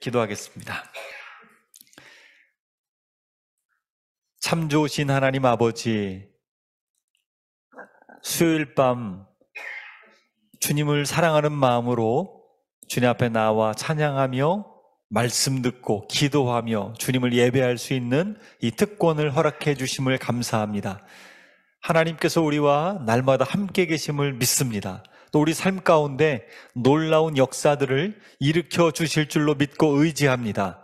기도하겠습니다. 참 좋으신 하나님 아버지, 수요일 밤 주님을 사랑하는 마음으로 주님 앞에 나와 찬양하며 말씀 듣고 기도하며 주님을 예배할 수 있는 이 특권을 허락해 주심을 감사합니다. 하나님께서 우리와 날마다 함께 계심을 믿습니다. 또 우리 삶 가운데 놀라운 역사들을 일으켜 주실 줄로 믿고 의지합니다.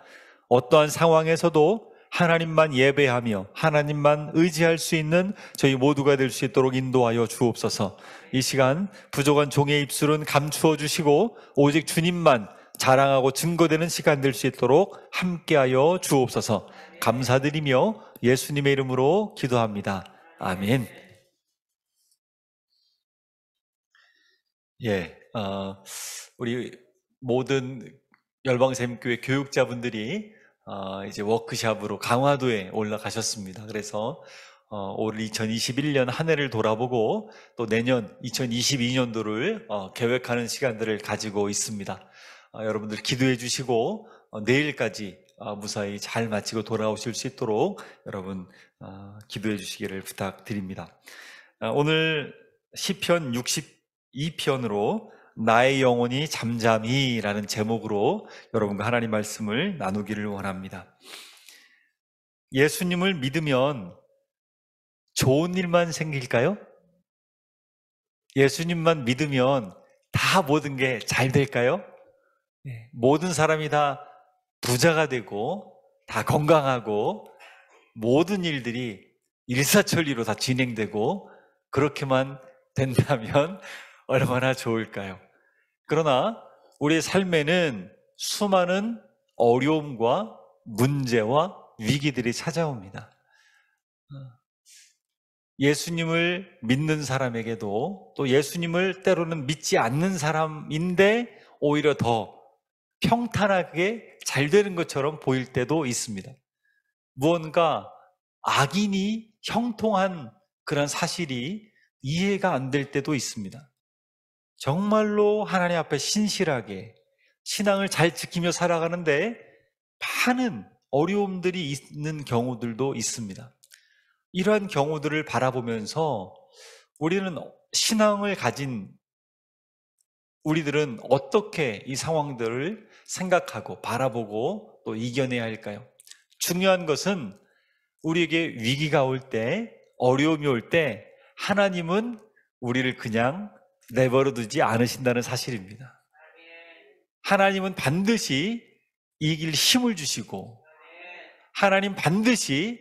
어떠한 상황에서도 하나님만 예배하며 하나님만 의지할 수 있는 저희 모두가 될 수 있도록 인도하여 주옵소서. 이 시간 부족한 종의 입술은 감추어 주시고 오직 주님만 자랑하고 증거되는 시간 될 수 있도록 함께하여 주옵소서. 감사드리며 예수님의 이름으로 기도합니다. 아멘. 우리 모든 열방샘교회 교육자분들이 이제 워크샵으로 강화도에 올라가셨습니다. 그래서 올 2021년 한 해를 돌아보고 또 내년 2022년도를 계획하는 시간들을 가지고 있습니다. 여러분들 기도해 주시고 내일까지 무사히 잘 마치고 돌아오실 수 있도록 여러분 기도해 주시기를 부탁드립니다. 오늘 시편 62편으로 나의 영혼이 잠잠히 라는 제목으로 여러분과 하나님 말씀을 나누기를 원합니다. 예수님을 믿으면 좋은 일만 생길까요? 예수님만 믿으면 다 모든 게 잘 될까요? 모든 사람이 다 부자가 되고 다 건강하고 모든 일들이 일사천리로 다 진행되고 그렇게만 된다면 얼마나 좋을까요? 그러나 우리의 삶에는 수많은 어려움과 문제와 위기들이 찾아옵니다. 예수님을 믿는 사람에게도 또 예수님을 때로는 믿지 않는 사람인데 오히려 더 평탄하게 잘 되는 것처럼 보일 때도 있습니다. 무언가 악인이 형통한 그런 사실이 이해가 안 될 때도 있습니다. 정말로 하나님 앞에 신실하게 신앙을 잘 지키며 살아가는데 많은 어려움들이 있는 경우들도 있습니다. 이러한 경우들을 바라보면서 우리는 신앙을 가진 우리들은 어떻게 이 상황들을 생각하고 바라보고 또 이겨내야 할까요? 중요한 것은 우리에게 위기가 올 때, 어려움이 올 때 하나님은 우리를 그냥 내버려 두지 않으신다는 사실입니다. 하나님은 반드시 이길 힘을 주시고 하나님 반드시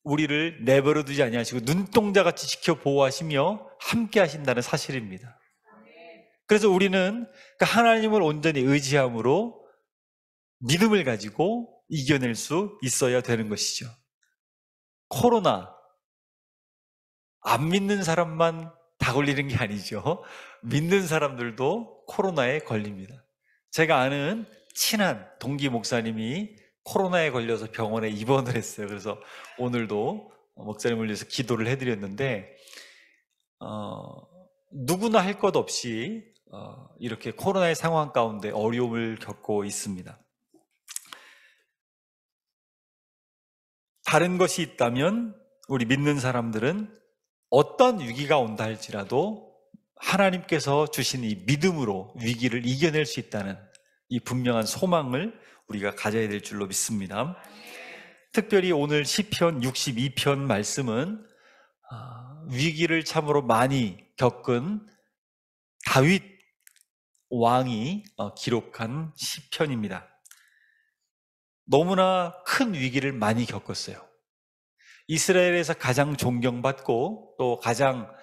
우리를 내버려 두지 아니하시고 눈동자같이 지켜 보호하시며 함께 하신다는 사실입니다. 그래서 우리는 그 하나님을 온전히 의지함으로 믿음을 가지고 이겨낼 수 있어야 되는 것이죠. 코로나 안 믿는 사람만 다 걸리는 게 아니죠. 믿는 사람들도 코로나에 걸립니다. 제가 아는 친한 동기 목사님이 코로나에 걸려서 병원에 입원을 했어요. 그래서 오늘도 목사님을 위해서 기도를 해드렸는데 누구나 할 것 없이 이렇게 코로나의 상황 가운데 어려움을 겪고 있습니다. 다른 것이 있다면 우리 믿는 사람들은 어떤 위기가 온다 할지라도 하나님께서 주신 이 믿음으로 위기를 이겨낼 수 있다는 이 분명한 소망을 우리가 가져야 될 줄로 믿습니다. 특별히 오늘 시편 62편 말씀은 위기를 참으로 많이 겪은 다윗 왕이 기록한 시편입니다. 너무나 큰 위기를 많이 겪었어요. 이스라엘에서 가장 존경받고 또 가장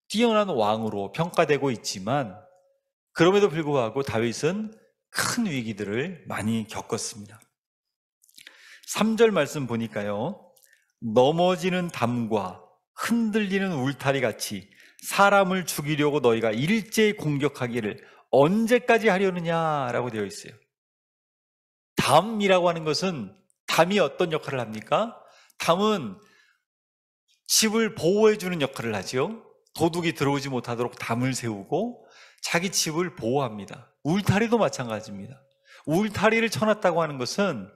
뛰어난 왕으로 평가되고 있지만 그럼에도 불구하고 다윗은 큰 위기들을 많이 겪었습니다. 3절 말씀 보니까요, 넘어지는 담과 흔들리는 울타리 같이 사람을 죽이려고 너희가 일제히 공격하기를 언제까지 하려느냐라고 되어 있어요. 담이라고 하는 것은 담이 어떤 역할을 합니까? 담은 집을 보호해주는 역할을 하죠. 도둑이 들어오지 못하도록 담을 세우고 자기 집을 보호합니다. 울타리도 마찬가지입니다. 울타리를 쳐놨다고 하는 것은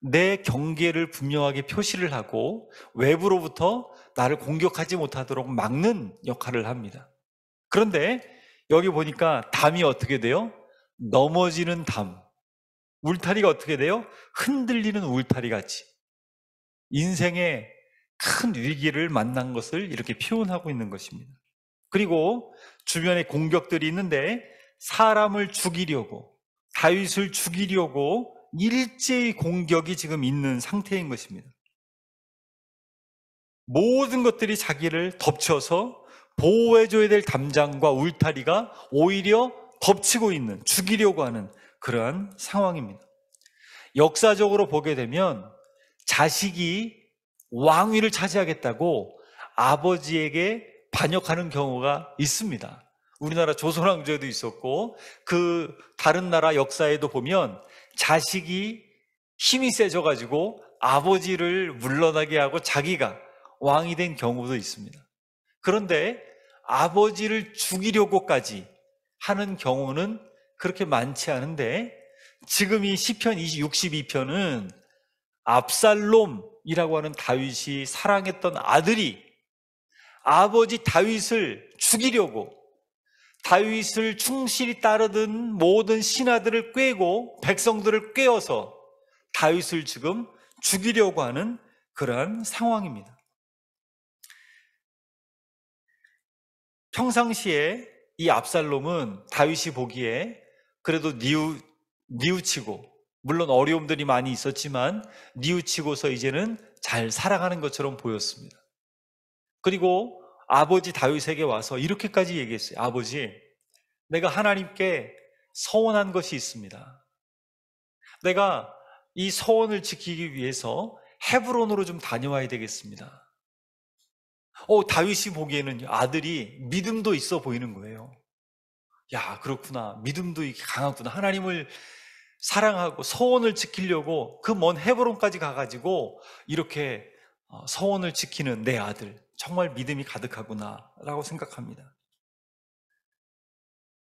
내 경계를 분명하게 표시를 하고 외부로부터 나를 공격하지 못하도록 막는 역할을 합니다. 그런데 여기 보니까 담이 어떻게 돼요? 넘어지는 담. 울타리가 어떻게 돼요? 흔들리는 울타리 같이. 인생의 큰 위기를 만난 것을 이렇게 표현하고 있는 것입니다. 그리고 주변에 공격들이 있는데 사람을 죽이려고, 다윗을 죽이려고 일제히 공격이 지금 있는 상태인 것입니다. 모든 것들이 자기를 덮쳐서 보호해줘야 될 담장과 울타리가 오히려 덮치고 있는, 죽이려고 하는 그러한 상황입니다. 역사적으로 보게 되면 자식이 왕위를 차지하겠다고 아버지에게 반역하는 경우가 있습니다. 우리나라 조선왕조에도 있었고 그 다른 나라 역사에도 보면 자식이 힘이 세져가지고 아버지를 물러나게 하고 자기가 왕이 된 경우도 있습니다. 그런데 아버지를 죽이려고까지 하는 경우는 그렇게 많지 않은데 지금 이 시편 62편은 압살롬이라고 하는 다윗이 사랑했던 아들이 아버지 다윗을 죽이려고 다윗을 충실히 따르던 모든 신하들을 꿰고 백성들을 꿰어서 다윗을 지금 죽이려고 하는 그러한 상황입니다. 평상시에 이 압살롬은 다윗이 보기에 그래도 뉘우치고 물론 어려움들이 많이 있었지만 뉘우치고서 이제는 잘 살아가는 것처럼 보였습니다. 그리고 아버지 다윗에게 와서 이렇게까지 얘기했어요. 아버지, 내가 하나님께 서원한 것이 있습니다. 내가 이 서원을 지키기 위해서 헤브론으로 좀 다녀와야 되겠습니다. 다윗이 보기에는 아들이 믿음도 있어 보이는 거예요. 야, 그렇구나. 믿음도 강하구나. 하나님을 사랑하고 서원을 지키려고 그 먼 헤브론까지 가가지고 이렇게 서원을 지키는 내 아들, 정말 믿음이 가득하구나 라고 생각합니다.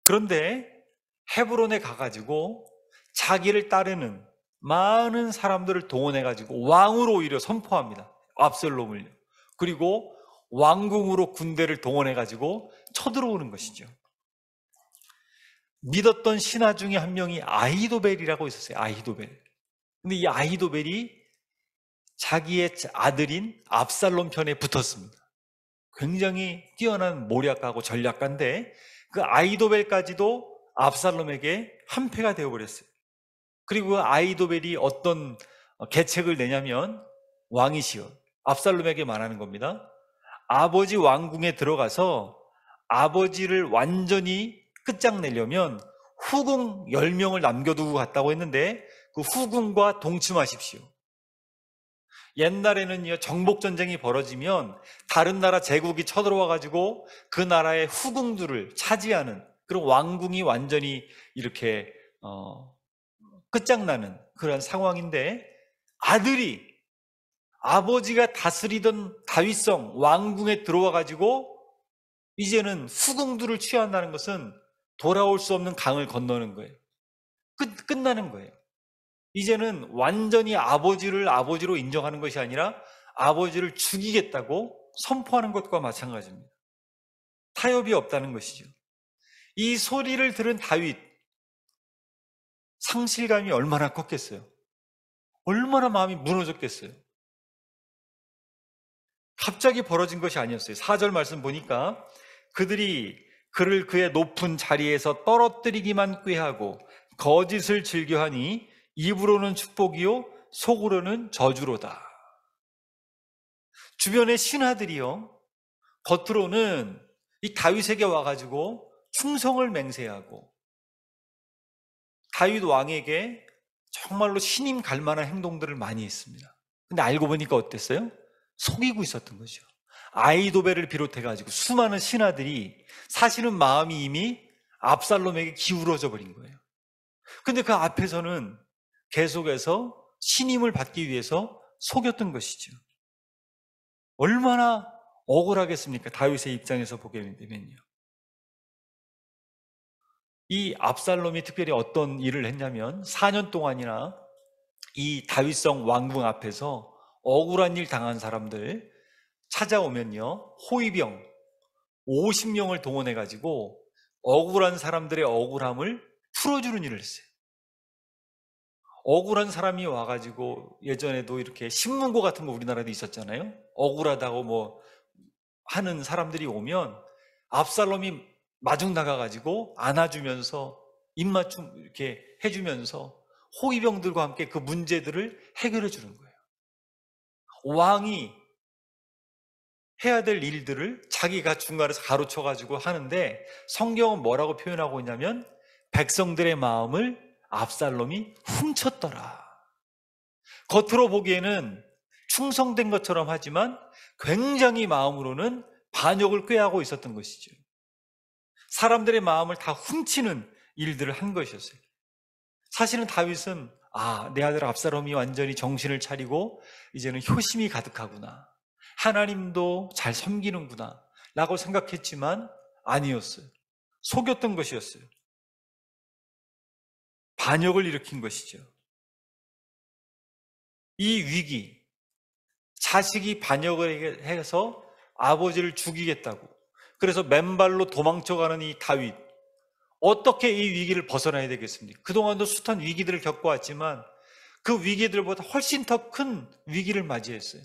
그런데 헤브론에 가가지고 자기를 따르는 많은 사람들을 동원해가지고 왕으로 오히려 선포합니다. 압살롬을요. 그리고 왕궁으로 군대를 동원해가지고 쳐들어오는 것이죠. 믿었던 신하 중에 한 명이 아히도벨이라고 있었어요. 아히도벨. 근데 이 아히도벨이 자기의 아들인 압살롬 편에 붙었습니다. 굉장히 뛰어난 모략가고 전략가인데 그 아히도벨까지도 압살롬에게 한패가 되어버렸어요. 그리고 그 아히도벨이 어떤 계책을 내냐면 왕이시여, 압살롬에게 말하는 겁니다. 아버지 왕궁에 들어가서 아버지를 완전히 끝장내려면 후궁 10명을 남겨두고 갔다고 했는데 그 후궁과 동침하십시오. 옛날에는요, 정복전쟁이 벌어지면 다른 나라 제국이 쳐들어와가지고 그 나라의 후궁들을 차지하는 그런 왕궁이 완전히 이렇게 끝장나는 그런 상황인데 아들이 아버지가 다스리던 다윗성 왕궁에 들어와가지고 이제는 후궁들을 취한다는 것은 돌아올 수 없는 강을 건너는 거예요. 끝나는 거예요. 이제는 완전히 아버지를 아버지로 인정하는 것이 아니라 아버지를 죽이겠다고 선포하는 것과 마찬가지입니다. 타협이 없다는 것이죠. 이 소리를 들은 다윗, 상실감이 얼마나 컸겠어요. 얼마나 마음이 무너졌겠어요. 갑자기 벌어진 것이 아니었어요. 4절 말씀 보니까 그들이 그를 그의 높은 자리에서 떨어뜨리기만 꾀하고 거짓을 즐겨하니 입으로는 축복이요 속으로는 저주로다. 주변의 신하들이요 겉으로는 이 다윗에게 와가지고 충성을 맹세하고 다윗 왕에게 정말로 신임 갈 만한 행동들을 많이 했습니다. 근데 알고 보니까 어땠어요? 속이고 있었던 거죠. 아히도벨을 비롯해가지고 수많은 신하들이 사실은 마음이 이미 압살롬에게 기울어져 버린 거예요. 근데 그 앞에서는 계속해서 신임을 받기 위해서 속였던 것이죠. 얼마나 억울하겠습니까? 다윗의 입장에서 보게 되면요. 이 압살롬이 특별히 어떤 일을 했냐면 4년 동안이나 이 다윗성 왕궁 앞에서 억울한 일 당한 사람들 찾아오면요, 호위병 50명을 동원해가지고 억울한 사람들의 억울함을 풀어주는 일을 했어요. 억울한 사람이 와가지고, 예전에도 이렇게 신문고 같은 거 우리나라도 있었잖아요. 억울하다고 뭐 하는 사람들이 오면 압살롬이 마중 나가가지고 안아주면서 입맞춤 이렇게 해주면서 호위병들과 함께 그 문제들을 해결해 주는 거예요. 왕이 해야 될 일들을 자기가 중간에서 가로쳐가지고 하는데, 성경은 뭐라고 표현하고 있냐면 백성들의 마음을 압살롬이 훔쳤더라. 겉으로 보기에는 충성된 것처럼 하지만 굉장히 마음으로는 반역을 꾀하고 있었던 것이죠. 사람들의 마음을 다 훔치는 일들을 한 것이었어요. 사실은 다윗은 내 아들 압살롬이 완전히 정신을 차리고 이제는 효심이 가득하구나, 하나님도 잘 섬기는구나 라고 생각했지만 아니었어요. 속였던 것이었어요. 반역을 일으킨 것이죠. 이 위기, 자식이 반역을 해서 아버지를 죽이겠다고, 그래서 맨발로 도망쳐가는 이 다윗, 어떻게 이 위기를 벗어나야 되겠습니까? 그동안도 숱한 위기들을 겪어왔지만 그 위기들보다 훨씬 더 큰 위기를 맞이했어요.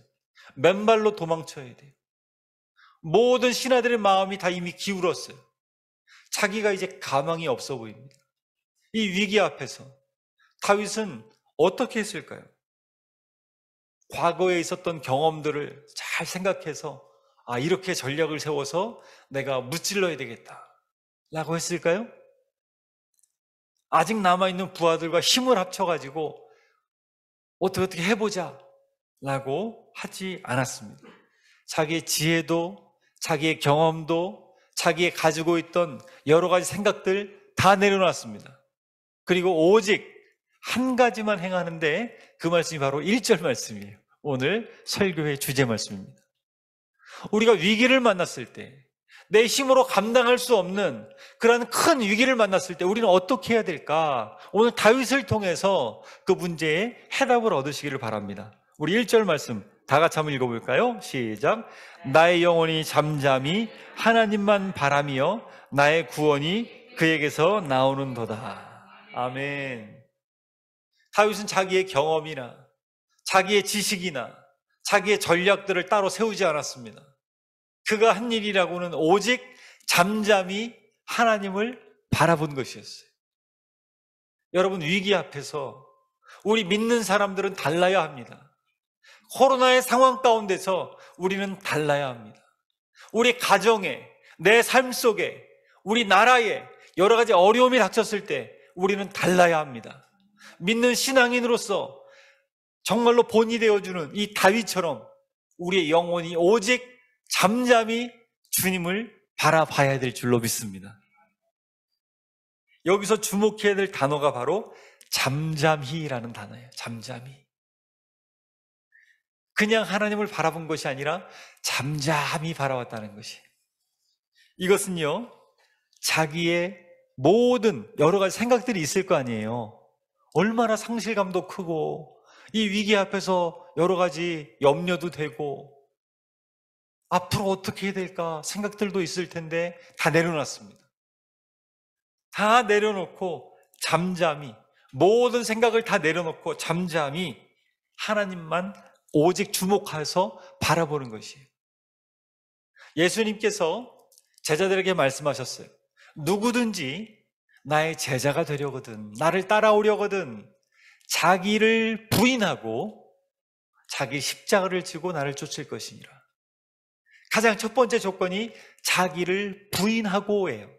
맨발로 도망쳐야 돼요. 모든 신하들의 마음이 다 이미 기울었어요. 자기가 이제 가망이 없어 보입니다. 이 위기 앞에서 다윗은 어떻게 했을까요? 과거에 있었던 경험들을 잘 생각해서 이렇게 전략을 세워서 내가 무찔러야 되겠다 라고 했을까요? 아직 남아있는 부하들과 힘을 합쳐가지고 어떻게 해보자 라고 하지 않았습니다. 자기의 지혜도, 자기의 경험도, 자기의 가지고 있던 여러 가지 생각들 다 내려놨습니다. 그리고 오직 한 가지만 행하는데, 그 말씀이 바로 1절 말씀이에요. 오늘 설교의 주제 말씀입니다. 우리가 위기를 만났을 때, 내 힘으로 감당할 수 없는 그런 큰 위기를 만났을 때 우리는 어떻게 해야 될까? 오늘 다윗을 통해서 그 문제에 해답을 얻으시기를 바랍니다. 우리 1절 말씀 다 같이 한번 읽어볼까요? 시작. 나의 영혼이 잠잠히 하나님만 바라며 나의 구원이 그에게서 나오는도다. 아멘. 다윗은 자기의 경험이나 자기의 지식이나 자기의 전략들을 따로 세우지 않았습니다. 그가 한 일이라고는 오직 잠잠히 하나님을 바라본 것이었어요. 여러분, 위기 앞에서 우리 믿는 사람들은 달라야 합니다. 코로나의 상황 가운데서 우리는 달라야 합니다. 우리 가정에, 내 삶 속에, 우리 나라에 여러 가지 어려움이 닥쳤을 때 우리는 달라야 합니다. 믿는 신앙인으로서 정말로 본이 되어주는 이 다윗처럼 우리의 영혼이 오직 잠잠히 주님을 바라봐야 될 줄로 믿습니다. 여기서 주목해야 될 단어가 바로 잠잠히라는 단어예요. 잠잠히. 그냥 하나님을 바라본 것이 아니라 잠잠히 바라봤다는 것이. 이것은요, 자기의 모든 여러 가지 생각들이 있을 거 아니에요. 얼마나 상실감도 크고 이 위기 앞에서 여러 가지 염려도 되고 앞으로 어떻게 해야 될까 생각들도 있을 텐데 다 내려놨습니다. 다 내려놓고 잠잠히, 모든 생각을 다 내려놓고 잠잠히 하나님만 오직 주목해서 바라보는 것이에요. 예수님께서 제자들에게 말씀하셨어요. 누구든지 나의 제자가 되려거든, 나를 따라오려거든 자기를 부인하고 자기 십자가를 지고 나를 쫓을 것이니라. 가장 첫 번째 조건이 자기를 부인하고예요.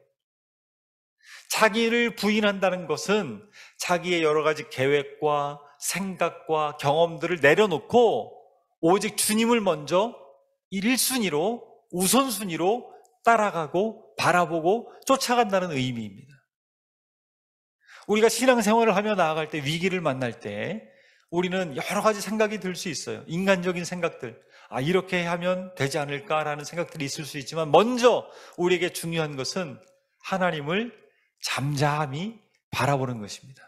자기를 부인한다는 것은 자기의 여러 가지 계획과 생각과 경험들을 내려놓고 오직 주님을 먼저 1순위로, 우선순위로 따라가고 바라보고 쫓아간다는 의미입니다. 우리가 신앙생활을 하며 나아갈 때, 위기를 만날 때 우리는 여러 가지 생각이 들 수 있어요. 인간적인 생각들. 이렇게 하면 되지 않을까라는 생각들이 있을 수 있지만, 먼저 우리에게 중요한 것은 하나님을 잠잠히 바라보는 것입니다.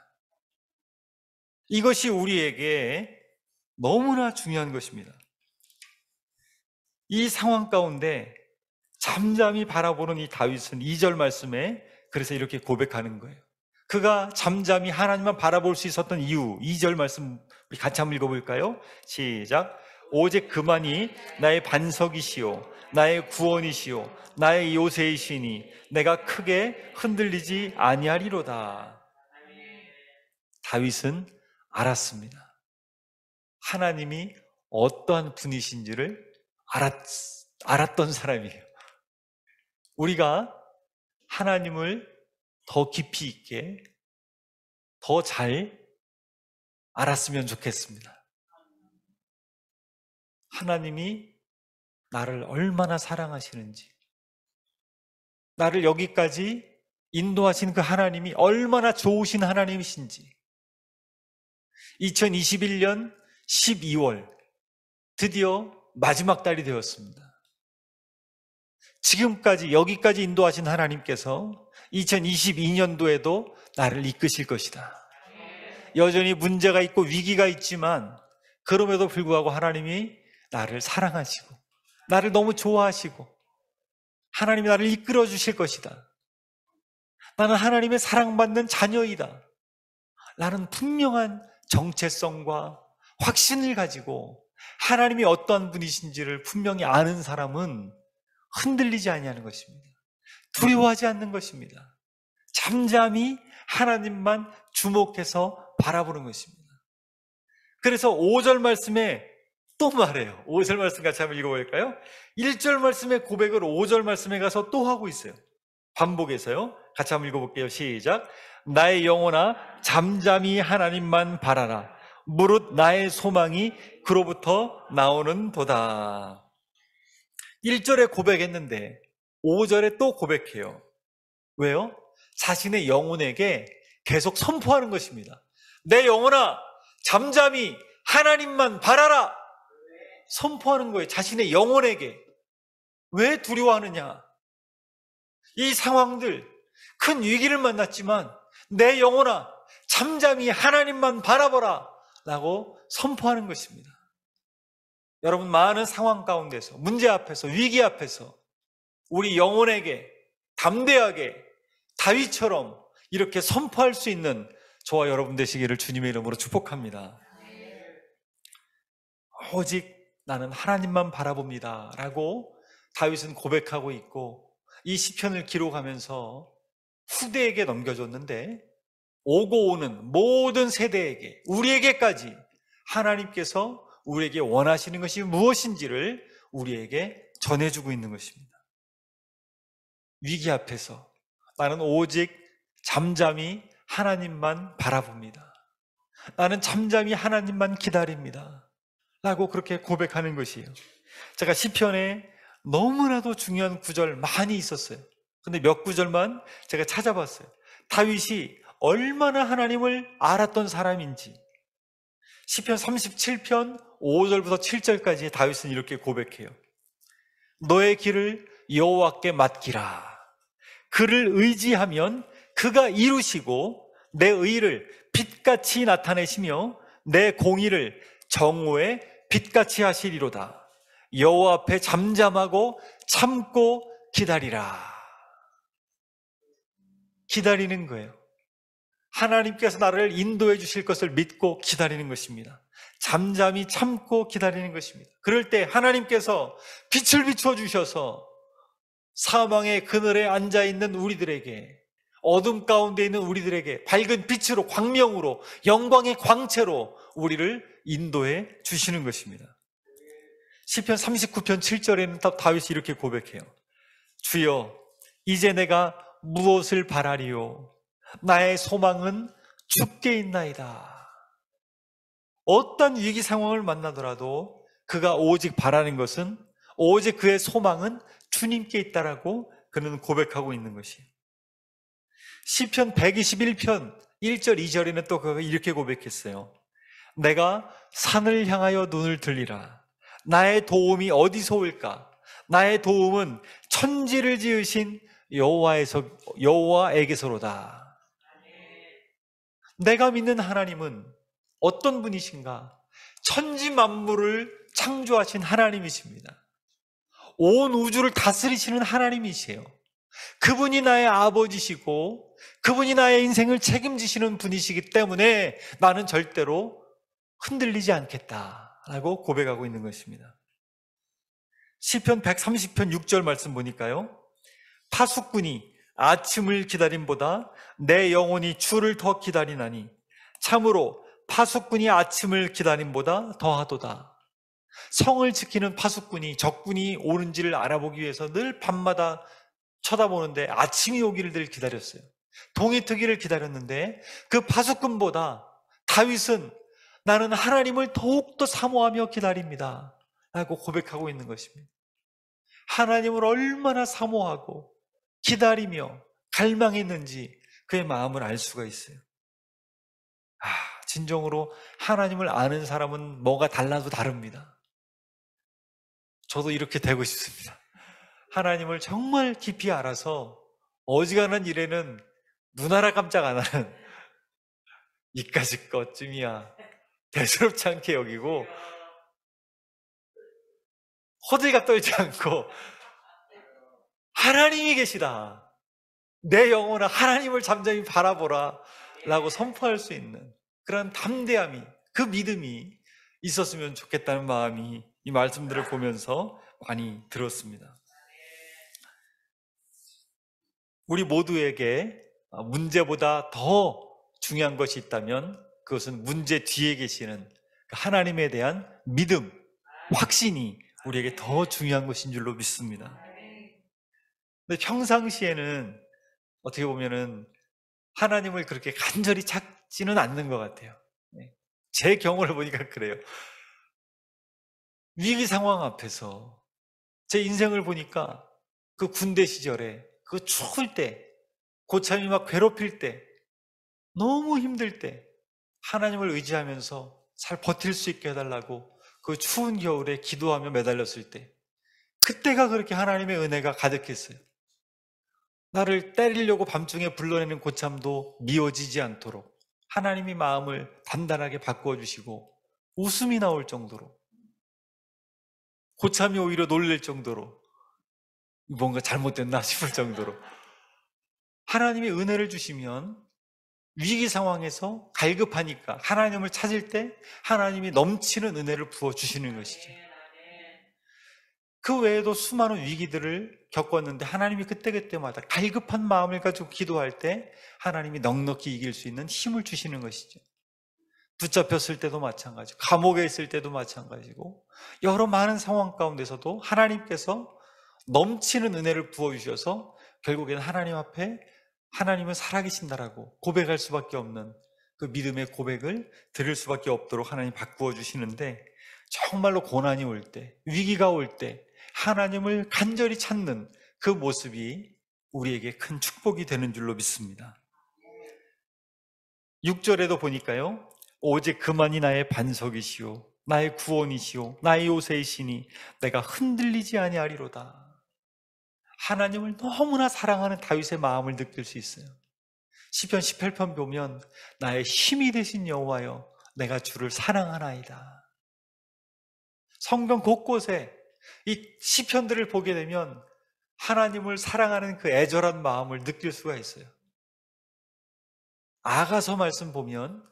이것이 우리에게 너무나 중요한 것입니다. 이 상황 가운데 잠잠히 바라보는 이 다윗은 2절 말씀에 그래서 이렇게 고백하는 거예요. 그가 잠잠히 하나님만 바라볼 수 있었던 이유, 2절 말씀 우리 같이 한번 읽어볼까요? 시작. 오직 그만이 나의 반석이시오, 나의 구원이시오, 나의 요새이시니 내가 크게 흔들리지 아니하리로다. 다윗은 알았습니다. 하나님이 어떠한 분이신지를 알았던 사람이에요. 우리가 하나님을 더 깊이 있게, 더 잘 알았으면 좋겠습니다. 하나님이 나를 얼마나 사랑하시는지, 나를 여기까지 인도하신 그 하나님이 얼마나 좋으신 하나님이신지, 2021년 12월 드디어 마지막 달이 되었습니다. 지금까지 여기까지 인도하신 하나님께서 2022년도에도 나를 이끄실 것이다. 여전히 문제가 있고 위기가 있지만 그럼에도 불구하고 하나님이 나를 사랑하시고 나를 너무 좋아하시고 하나님이 나를 이끌어 주실 것이다. 나는 하나님의 사랑받는 자녀이다. 나는 분명한 정체성과 확신을 가지고 하나님이 어떠한 분이신지를 분명히 아는 사람은 흔들리지 아니하는 것입니다. 두려워하지 않는 것입니다. 잠잠히 하나님만 주목해서 바라보는 것입니다. 그래서 5절 말씀에 또 말해요. 5절 말씀 같이 한번 읽어볼까요? 1절 말씀의 고백을 5절 말씀에 가서 또 하고 있어요. 반복해서요. 같이 한번 읽어볼게요. 시작. 나의 영혼아 잠잠히 하나님만 바라라. 무릇 나의 소망이 그로부터 나오는 도다. 1절에 고백했는데 5절에 또 고백해요. 왜요? 자신의 영혼에게 계속 선포하는 것입니다. 내 영혼아 잠잠히 하나님만 바라라. 선포하는 거예요. 자신의 영혼에게. 왜 두려워하느냐? 이 상황들, 큰 위기를 만났지만 내 영혼아 잠잠히 하나님만 바라보라 라고 선포하는 것입니다. 여러분, 많은 상황 가운데서, 문제 앞에서, 위기 앞에서 우리 영혼에게 담대하게 다윗처럼 이렇게 선포할 수 있는 저와 여러분 되시기를 주님의 이름으로 축복합니다. 오직 나는 하나님만 바라봅니다 라고 다윗은 고백하고 있고, 이 시편을 기록하면서 후대에게 넘겨줬는데 오고 오는 모든 세대에게, 우리에게까지 하나님께서 우리에게 원하시는 것이 무엇인지를 우리에게 전해주고 있는 것입니다. 위기 앞에서 나는 오직 잠잠히 하나님만 바라봅니다. 나는 잠잠히 하나님만 기다립니다 라고 그렇게 고백하는 것이에요. 제가 시편에 너무나도 중요한 구절 많이 있었어요. 근데 몇 구절만 제가 찾아봤어요. 다윗이 얼마나 하나님을 알았던 사람인지. 시편 37편 5절부터 7절까지 다윗은 이렇게 고백해요. 너의 길을 여호와께 맡기라. 그를 의지하면 그가 이루시고 내 의를 빛같이 나타내시며 내 공의를 정오에 빛같이 하시리로다. 여호와 앞에 잠잠하고 참고 기다리라. 기다리는 거예요. 하나님께서 나를 인도해 주실 것을 믿고 기다리는 것입니다. 잠잠히 참고 기다리는 것입니다. 그럴 때 하나님께서 빛을 비춰 주셔서 사망의 그늘에 앉아 있는 우리들에게, 어둠 가운데 있는 우리들에게 밝은 빛으로, 광명으로, 영광의 광채로 우리를 인도해 주시는 것입니다. 시편 39편 7절에는 다윗이 이렇게 고백해요. 주여, 이제 내가 무엇을 바라리요? 나의 소망은 주께 있나이다. 어떤 위기 상황을 만나더라도 그가 오직 바라는 것은, 오직 그의 소망은 주님께 있다라고 그는 고백하고 있는 것이에요. 시편 121편 1절 2절에는 또 그가 이렇게 고백했어요. 내가 산을 향하여 눈을 들리라. 나의 도움이 어디서 올까? 나의 도움은 천지를 지으신 여호와에게서로다. 내가 믿는 하나님은 어떤 분이신가? 천지 만물을 창조하신 하나님이십니다. 온 우주를 다스리시는 하나님이세요. 그분이 나의 아버지시고 그분이 나의 인생을 책임지시는 분이시기 때문에 나는 절대로 흔들리지 않겠다라고 고백하고 있는 것입니다. 시편 130편 6절 말씀 보니까요, 파수꾼이 아침을 기다림보다 내 영혼이 주를 더 기다리나니 참으로 파수꾼이 아침을 기다림보다 더하도다. 성을 지키는 파수꾼이 적군이 오는지를 알아보기 위해서 늘 밤마다 쳐다보는데 아침이 오기를 늘 기다렸어요. 동이 트기를 기다렸는데 그 파수꾼보다 다윗은 나는 하나님을 더욱더 사모하며 기다립니다 라고 고백하고 있는 것입니다. 하나님을 얼마나 사모하고 기다리며 갈망했는지 그의 마음을 알 수가 있어요. 진정으로 하나님을 아는 사람은 뭐가 달라도 다릅니다. 저도 이렇게 되고 싶습니다. 하나님을 정말 깊이 알아서 어지간한 일에는 눈 하나 깜짝 안 하는 이까짓 것쯤이야 대수롭지 않게 여기고 호들갑 떨지 않고 하나님이 계시다, 내 영혼아 하나님을 잠잠히 바라보라 라고 선포할 수 있는 그런 담대함이, 그 믿음이 있었으면 좋겠다는 마음이 이 말씀들을 보면서 많이 들었습니다. 우리 모두에게 문제보다 더 중요한 것이 있다면 그것은 문제 뒤에 계시는 하나님에 대한 믿음, 확신이 우리에게 더 중요한 것인 줄로 믿습니다. 근데 평상시에는 어떻게 보면은 하나님을 그렇게 간절히 찾지는 않는 것 같아요. 제 경우를 보니까 그래요. 위기 상황 앞에서 제 인생을 보니까 그 군대 시절에 그 추울 때, 고참이 막 괴롭힐 때, 너무 힘들 때 하나님을 의지하면서 잘 버틸 수 있게 해달라고 그 추운 겨울에 기도하며 매달렸을 때, 그때가 그렇게 하나님의 은혜가 가득했어요. 나를 때리려고 밤중에 불러내는 고참도 미워지지 않도록 하나님이 마음을 단단하게 바꾸어 주시고 웃음이 나올 정도로, 고참이 오히려 놀랄 정도로, 뭔가 잘못됐나 싶을 정도로 하나님이 은혜를 주시면 위기 상황에서 갈급하니까 하나님을 찾을 때 하나님이 넘치는 은혜를 부어주시는 것이죠. 그 외에도 수많은 위기들을 겪었는데 하나님이 그때그때마다 갈급한 마음을 가지고 기도할 때 하나님이 넉넉히 이길 수 있는 힘을 주시는 것이죠. 붙잡혔을 때도 마찬가지고 감옥에 있을 때도 마찬가지고 여러 많은 상황 가운데서도 하나님께서 넘치는 은혜를 부어주셔서 결국에는 하나님 앞에 하나님은 살아계신다라고 고백할 수밖에 없는 그 믿음의 고백을 드릴 수밖에 없도록 하나님 바꾸어 주시는데, 정말로 고난이 올 때, 위기가 올 때 하나님을 간절히 찾는 그 모습이 우리에게 큰 축복이 되는 줄로 믿습니다. 6절에도 보니까요, 오직 그만이 나의 반석이시오 나의 구원이시오 나의 요새이시니 내가 흔들리지 아니하리로다. 하나님을 너무나 사랑하는 다윗의 마음을 느낄 수 있어요. 시편 18편 보면 나의 힘이 되신 여호와여 내가 주를 사랑하나이다. 성경 곳곳에 이 시편들을 보게 되면 하나님을 사랑하는 그 애절한 마음을 느낄 수가 있어요. 아가서 말씀 보면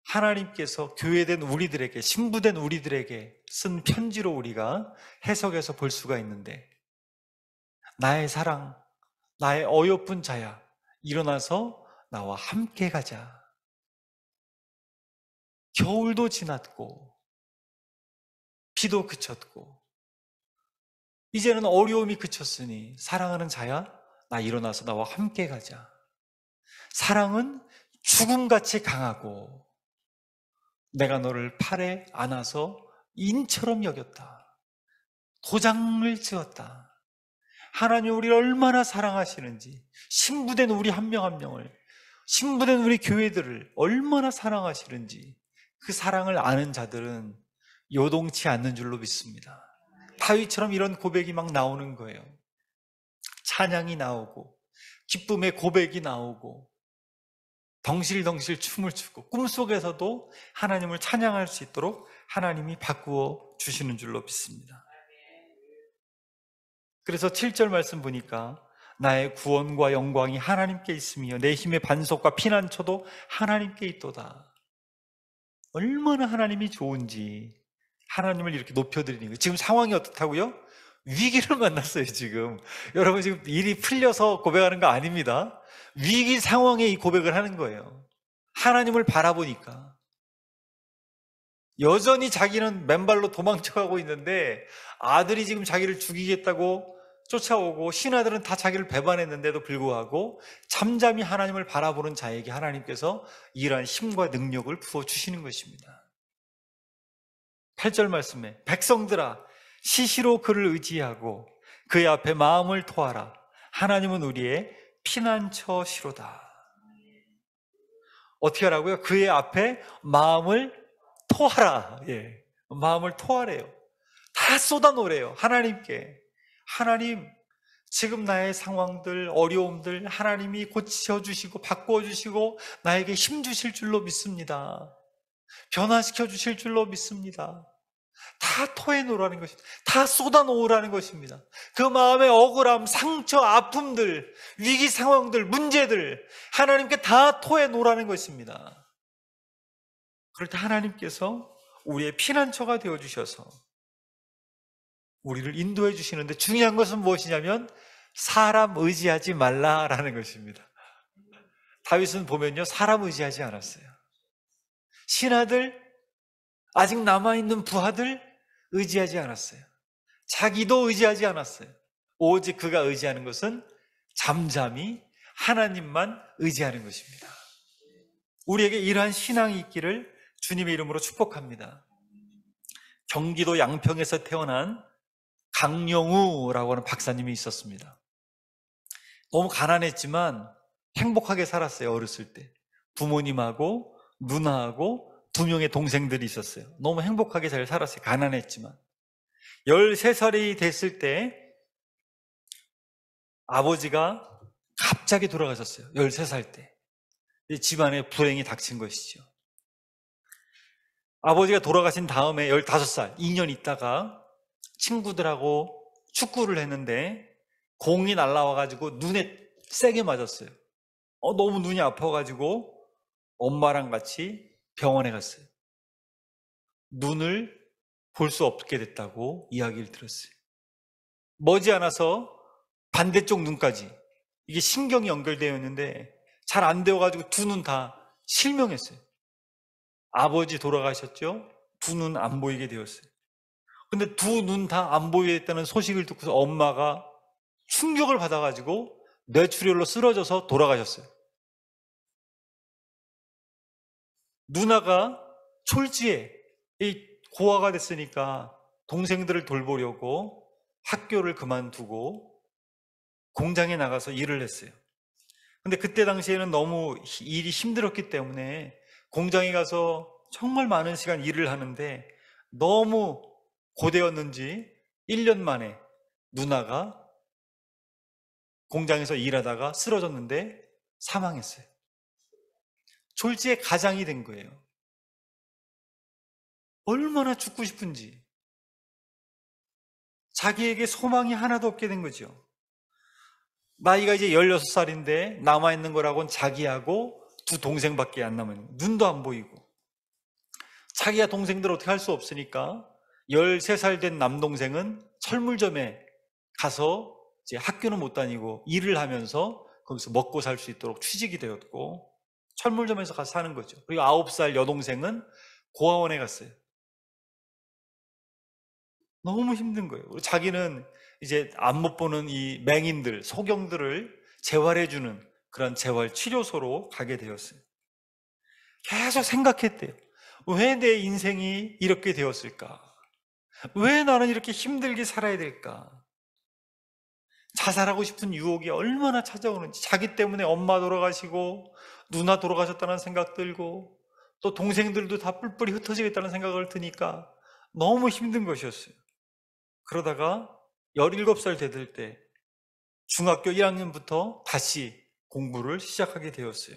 하나님께서 교회된 우리들에게, 신부된 우리들에게 쓴 편지로 우리가 해석해서 볼 수가 있는데, 나의 사랑, 나의 어여쁜 자야, 일어나서 나와 함께 가자. 겨울도 지났고 비도 그쳤고 이제는 어려움이 그쳤으니 사랑하는 자야, 나 일어나서 나와 함께 가자. 사랑은 죽음같이 강하고 내가 너를 팔에 안아서 인처럼 여겼다. 도장을 지었다. 하나님 우리를 얼마나 사랑하시는지, 신부된 우리 한 명 한 명을, 신부된 우리 교회들을 얼마나 사랑하시는지 그 사랑을 아는 자들은 요동치 않는 줄로 믿습니다. 다윗처럼 이런 고백이 막 나오는 거예요. 찬양이 나오고 기쁨의 고백이 나오고 덩실덩실 춤을 추고 꿈속에서도 하나님을 찬양할 수 있도록 하나님이 바꾸어 주시는 줄로 믿습니다. 그래서 7절 말씀 보니까 나의 구원과 영광이 하나님께 있으며 내 힘의 반석과 피난처도 하나님께 있도다. 얼마나 하나님이 좋은지 하나님을 이렇게 높여드리는 거예요. 지금 상황이 어떻다고요? 위기를 만났어요. 지금 여러분, 지금 일이 풀려서 고백하는 거 아닙니다. 위기 상황에 이 고백을 하는 거예요. 하나님을 바라보니까 여전히 자기는 맨발로 도망쳐가고 있는데 아들이 지금 자기를 죽이겠다고 쫓아오고 신하들은 다 자기를 배반했는데도 불구하고 잠잠히 하나님을 바라보는 자에게 하나님께서 이러한 힘과 능력을 부어주시는 것입니다. 8절 말씀에 백성들아 시시로 그를 의지하고 그의 앞에 마음을 토하라. 하나님은 우리의 피난처시로다. 어떻게 하라고요? 그의 앞에 마음을 토하라. 예, 마음을 토하래요. 다 쏟아놓으래요. 하나님께. 하나님, 지금 나의 상황들, 어려움들 하나님이 고쳐주시고 바꿔주시고 나에게 힘 주실 줄로 믿습니다. 변화시켜 주실 줄로 믿습니다. 다 토해놓으라는 것입니다. 다 쏟아놓으라는 것입니다. 그 마음의 억울함, 상처, 아픔들, 위기 상황들, 문제들 하나님께 다 토해놓으라는 것입니다. 그럴 때 하나님께서 우리의 피난처가 되어주셔서 우리를 인도해 주시는데 중요한 것은 무엇이냐면 사람 의지하지 말라라는 것입니다. 다윗은 보면요, 사람 의지하지 않았어요. 신하들, 아직 남아있는 부하들 의지하지 않았어요. 자기도 의지하지 않았어요. 오직 그가 의지하는 것은 잠잠히 하나님만 의지하는 것입니다. 우리에게 이러한 신앙이 있기를 주님의 이름으로 축복합니다. 경기도 양평에서 태어난 강영우라고 하는 박사님이 있었습니다. 너무 가난했지만 행복하게 살았어요. 어렸을 때 부모님하고 누나하고 2명의 동생들이 있었어요. 너무 행복하게 잘 살았어요. 가난했지만 13살이 됐을 때 아버지가 갑자기 돌아가셨어요. 13살 때. 집안에 불행이 닥친 것이죠. 아버지가 돌아가신 다음에 15살, 2년 있다가 친구들하고 축구를 했는데 공이 날라와가지고 눈에 세게 맞았어요. 너무 눈이 아파가지고 엄마랑 같이 병원에 갔어요. 눈을 볼 수 없게 됐다고 이야기를 들었어요. 머지않아서 반대쪽 눈까지, 이게 신경이 연결되어 있는데 잘 안 되어가지고 2눈 다 실명했어요. 아버지 돌아가셨죠? 2눈 안 보이게 되었어요. 근데 2눈 다 안 보이게 됐다는 소식을 듣고서 엄마가 충격을 받아가지고 뇌출혈로 쓰러져서 돌아가셨어요. 누나가 졸지에 고아가 됐으니까 동생들을 돌보려고 학교를 그만두고 공장에 나가서 일을 했어요. 근데 그때 당시에는 너무 일이 힘들었기 때문에 공장에 가서 정말 많은 시간 일을 하는데 너무 고되었는지 1년 만에 누나가 공장에서 일하다가 쓰러졌는데 사망했어요. 졸지에 가장이 된 거예요. 얼마나 죽고 싶은지. 자기에게 소망이 하나도 없게 된 거죠. 나이가 이제 16살인데 남아있는 거라고는 자기하고 2 동생밖에 안 남은, 눈도 안 보이고. 자기가 동생들 어떻게 할 수 없으니까 13살 된 남동생은 철물점에 가서 이제 학교는 못 다니고 일을 하면서 거기서 먹고 살 수 있도록 취직이 되었고 철물점에서 가서 사는 거죠. 그리고 9살 여동생은 고아원에 갔어요. 너무 힘든 거예요. 자기는 이제 안 못 보는 이 맹인들, 소경들을 재활해주는 그런 재활치료소로 가게 되었어요. 계속 생각했대요. 왜 내 인생이 이렇게 되었을까? 왜 나는 이렇게 힘들게 살아야 될까? 자살하고 싶은 유혹이 얼마나 찾아오는지, 자기 때문에 엄마 돌아가시고 누나 돌아가셨다는 생각 들고 또 동생들도 다 뿔뿔이 흩어지겠다는 생각을 드니까 너무 힘든 것이었어요. 그러다가 17살 되들 때 중학교 1학년부터 다시 공부를 시작하게 되었어요.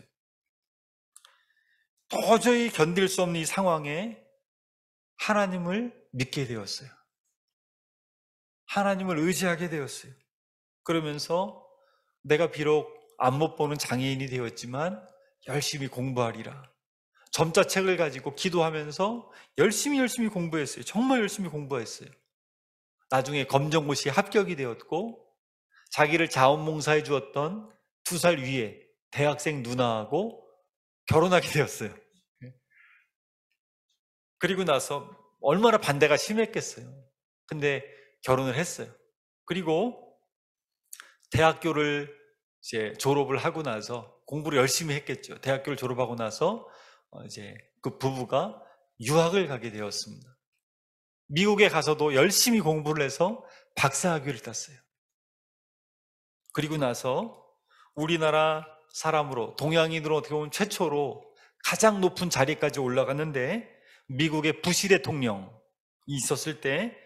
도저히 견딜 수 없는 이 상황에 하나님을 믿게 되었어요. 하나님을 의지하게 되었어요. 그러면서 내가 비록 안 못 보는 장애인이 되었지만 열심히 공부하리라. 점자책을 가지고 기도하면서 열심히 공부했어요. 정말 열심히 공부했어요. 나중에 검정고시에 합격이 되었고 자기를 자원봉사해 주었던 2살 위에 대학생 누나하고 결혼하게 되었어요. 그리고 나서 얼마나 반대가 심했겠어요. 근데 결혼을 했어요. 그리고 대학교를 이제 졸업을 하고 나서 공부를 열심히 했겠죠. 대학교를 졸업하고 나서 이제 그 부부가 유학을 가게 되었습니다. 미국에 가서도 열심히 공부를 해서 박사학위를 땄어요. 그리고 나서 우리나라 사람으로, 동양인으로 어떻게 보면 최초로 가장 높은 자리까지 올라갔는데 미국의 부시 대통령이 있었을 때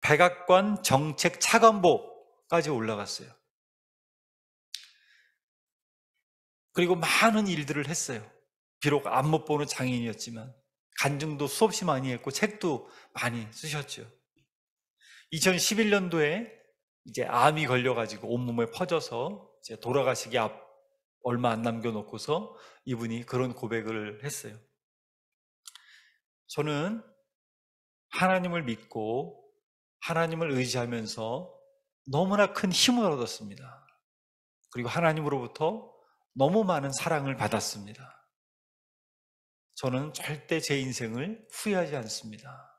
백악관 정책 차관보까지 올라갔어요. 그리고 많은 일들을 했어요. 비록 안 못 보는 장애인이었지만 간증도 수없이 많이 했고 책도 많이 쓰셨죠. 2011년도에 이제 암이 걸려가지고 온몸에 퍼져서 이제 돌아가시기 얼마 안 남겨놓고서 이분이 그런 고백을 했어요. 저는 하나님을 믿고 하나님을 의지하면서 너무나 큰 힘을 얻었습니다. 그리고 하나님으로부터 너무 많은 사랑을 받았습니다. 저는 절대 제 인생을 후회하지 않습니다.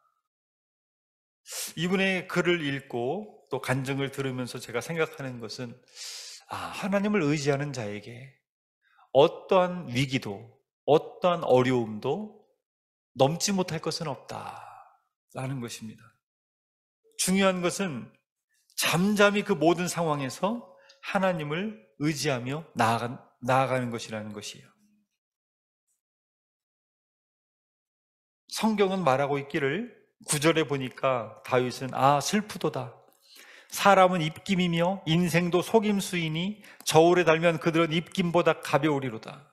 이분의 글을 읽고 또 간증을 들으면서 제가 생각하는 것은 하나님을 의지하는 자에게 어떠한 위기도 어떠한 어려움도 넘지 못할 것은 없다라는 것입니다. 중요한 것은 잠잠히 그 모든 상황에서 하나님을 의지하며 나아가는 것이라는 것이에요. 성경은 말하고 있기를 9절에 보니까 다윗은 슬프도다. 사람은 입김이며 인생도 속임수이니 저울에 달면 그들은 입김보다 가벼우리로다.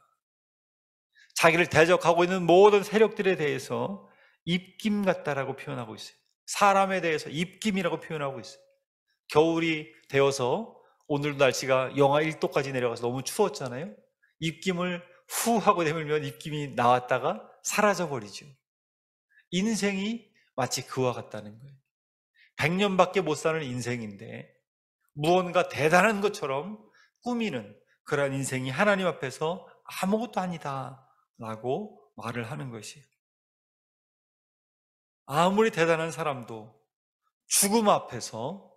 자기를 대적하고 있는 모든 세력들에 대해서 입김 같다라고 표현하고 있어요. 사람에 대해서 입김이라고 표현하고 있어요. 겨울이 되어서 오늘도 날씨가 영하 1도까지 내려가서 너무 추웠잖아요. 입김을 후 하고 내밀면 입김이 나왔다가 사라져버리죠. 인생이 마치 그와 같다는 거예요. 100년밖에 못 사는 인생인데 무언가 대단한 것처럼 꾸미는 그런 인생이 하나님 앞에서 아무것도 아니다 라고 말을 하는 것이에요. 아무리 대단한 사람도 죽음 앞에서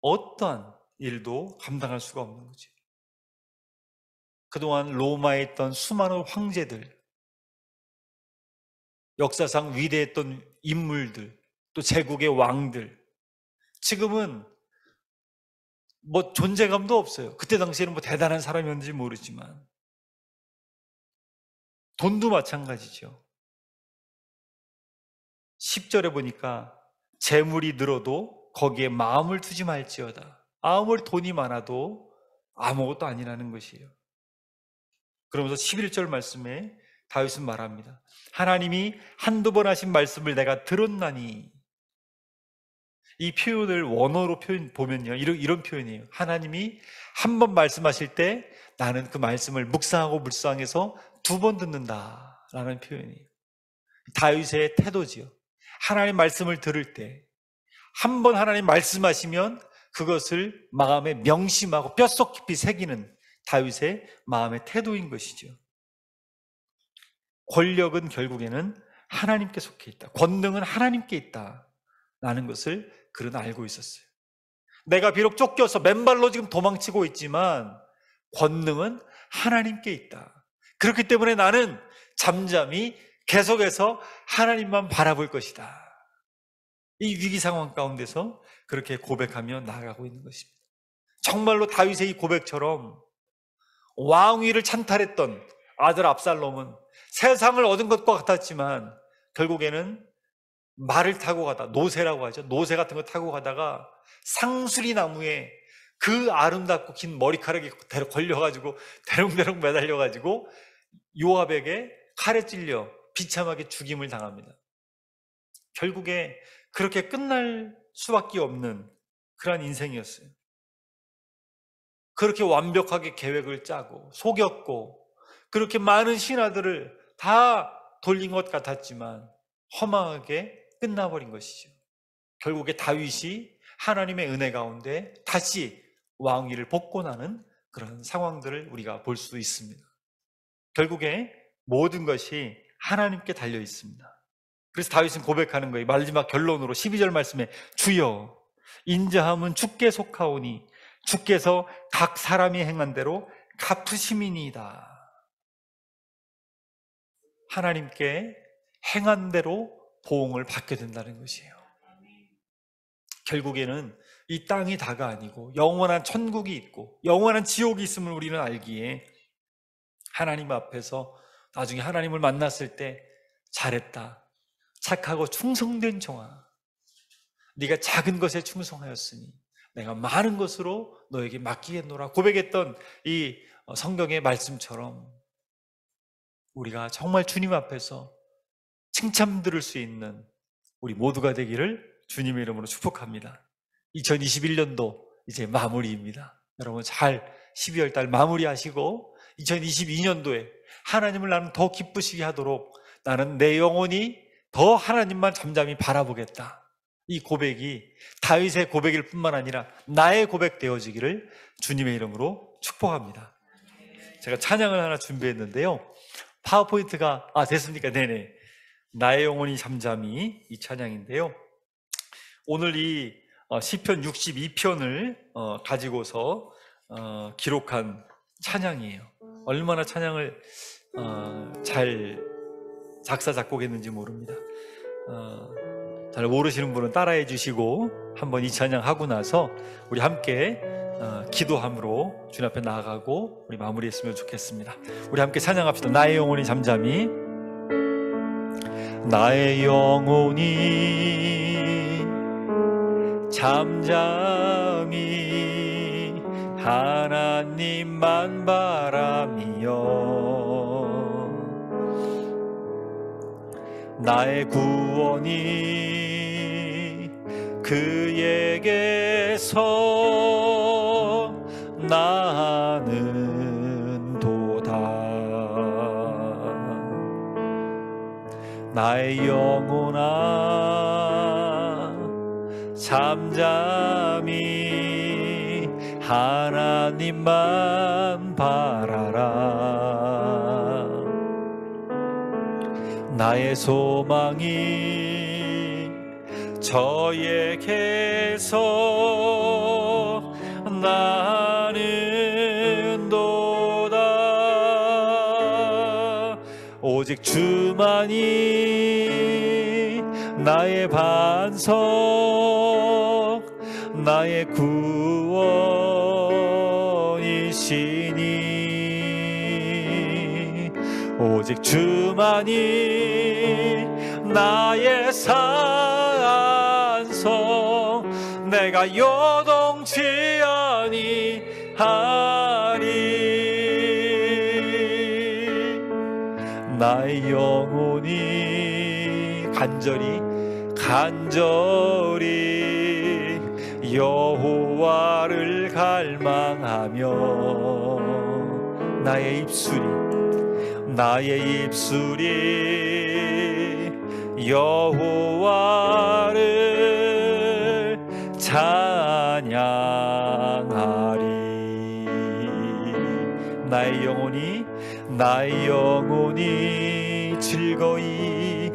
어떠한 일도 감당할 수가 없는 거죠. 그동안 로마에 있던 수많은 황제들, 역사상 위대했던 인물들, 또 제국의 왕들, 지금은 존재감도 없어요. 그때 당시에는 대단한 사람이었는지 모르지만 돈도 마찬가지죠. 10절에 보니까 재물이 늘어도 거기에 마음을 두지 말지어다. 아무리 돈이 많아도 아무것도 아니라는 것이에요. 그러면서 11절 말씀에 다윗은 말합니다. 하나님이 한두 번 하신 말씀을 내가 들었나니. 이 표현을 원어로 보면요, 이런 표현이에요. 하나님이 한 번 말씀하실 때 나는 그 말씀을 묵상하고 묵상해서 2번 듣는다라는 표현이에요. 다윗의 태도지요. 하나님 말씀을 들을 때 한 번 하나님 말씀하시면 그것을 마음에 명심하고 뼛속 깊이 새기는 다윗의 마음의 태도인 것이죠. 권력은 결국에는 하나님께 속해 있다. 권능은 하나님께 있다라는 것을 그는 알고 있었어요. 내가 비록 쫓겨서 맨발로 지금 도망치고 있지만 권능은 하나님께 있다. 그렇기 때문에 나는 잠잠히 계속해서 하나님만 바라볼 것이다. 이 위기 상황 가운데서 그렇게 고백하며 나아가고 있는 것입니다. 정말로 다윗의 이 고백처럼 왕위를 찬탈했던 아들 압살롬은 세상을 얻은 것과 같았지만 결국에는 말을 타고 가다, 노새라고 하죠. 노새 같은 거 타고 가다가 상수리 나무에 그 아름답고 긴 머리카락이 걸려가지고 대롱대롱 매달려가지고 요압에게 칼에 찔려 비참하게 죽임을 당합니다. 결국에 그렇게 끝날 수밖에 없는 그러한 인생이었어요. 그렇게 완벽하게 계획을 짜고 속였고 그렇게 많은 신하들을 다 돌린 것 같았지만 허망하게 끝나버린 것이죠. 결국에 다윗이 하나님의 은혜 가운데 다시 왕위를 복권하는 그런 상황들을 우리가 볼 수 있습니다. 결국에 모든 것이 하나님께 달려 있습니다. 그래서 다윗은 고백하는 거예요. 마지막 결론으로 12절 말씀에 주여 인자함은 주께 속하오니 주께서 각 사람이 행한 대로 갚으심이니이다. 하나님께 행한 대로 보응을 받게 된다는 것이에요. 결국에는 이 땅이 다가 아니고 영원한 천국이 있고 영원한 지옥이 있음을 우리는 알기에 하나님 앞에서 나중에 하나님을 만났을 때 잘했다, 착하고 충성된 종아, 네가 작은 것에 충성하였으니 내가 많은 것으로 너에게 맡기겠노라 고백했던 이 성경의 말씀처럼 우리가 정말 주님 앞에서 칭찬 들을 수 있는 우리 모두가 되기를 주님의 이름으로 축복합니다. 2021년도 이제 마무리입니다. 여러분 잘 12월 달 마무리하시고 2022년도에 하나님을 나는 더 기쁘시게 하도록 나는 내 영혼이 더 하나님만 잠잠히 바라보겠다. 이 고백이 다윗의 고백일 뿐만 아니라 나의 고백 되어지기를 주님의 이름으로 축복합니다. 제가 찬양을 하나 준비했는데요. 파워포인트가 됐습니까? 네네. 나의 영혼이 잠잠히, 이 찬양인데요. 오늘 이 시편 62편을 가지고서 기록한 찬양이에요. 얼마나 찬양을 잘 작사 작곡했는지 모릅니다. 잘 모르시는 분은 따라해 주시고 한번 이 찬양 하고 나서 우리 함께 기도함으로 주님 앞에 나아가고 우리 마무리했으면 좋겠습니다. 우리 함께 찬양합시다. 나의 영혼이 잠잠히. 나의 영혼이 잠잠히 하나님만 바라며 나의 구원이 그에게서 나는 도다. 나의 영혼아 잠잠히 하나님만 바라라. 나의 소망이 저에게서 나는 도다. 오직 주만이 나의 반석 나의 구원이시니 오직 주만이 나의 산성 내가 요동치 아니하리. 나의 영혼이 간절히 여호와를 갈망하며 나의 입술이 여호와를 찬양하리. 나의 영혼이 즐거이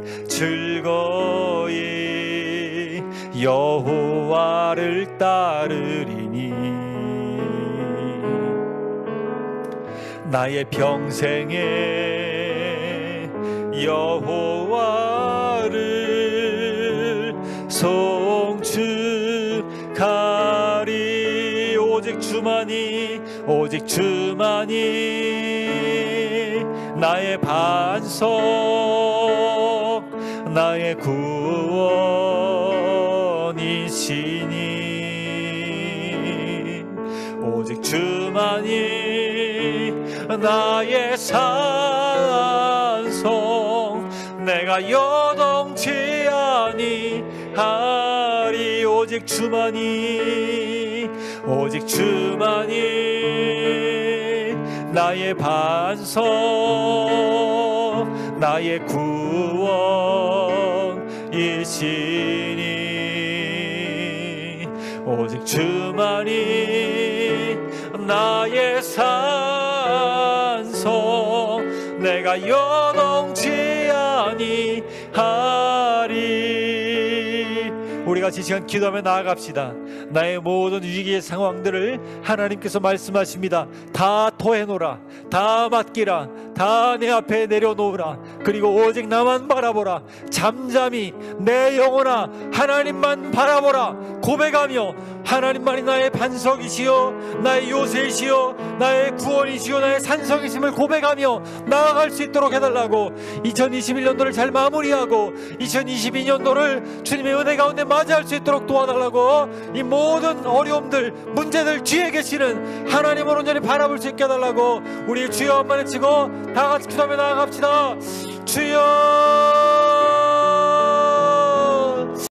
여호와를 따르리니 나의 평생에 여호와를 송축하리. 오직 주만이 나의 반석 나의 구원이시니 주만이 나의 산성, 내가 요동치 아니하리. 오직 주만이, 오직 주만이 나의 반석, 나의 구원이시니. 오직 주만이 나의 산성, 내가 요동치 아니하리. 우리 같이 이 시간 기도하며 나아갑시다. 나의 모든 위기의 상황들을 하나님께서 말씀하십니다. 다 토해놓으라, 다 맡기라, 다 내 앞에 내려놓으라. 그리고 오직 나만 바라보라. 잠잠히 내 영혼아 하나님만 바라보라. 고백하며 하나님만이 나의 반석이시여, 나의 요새이시여, 나의 구원이시여, 나의 산성이심을 고백하며 나아갈 수 있도록 해달라고. 2021년도를 잘 마무리하고 2022년도를 주님의 은혜 가운데 맞이할 수 있도록 도와달라고. 이 모든 어려움들, 문제들 뒤에 계시는 하나님을 온전히 바라볼 수 있게 해달라고. 우리 주여 한번 외치고 다 같이 기도하며 나아갑시다. 주여.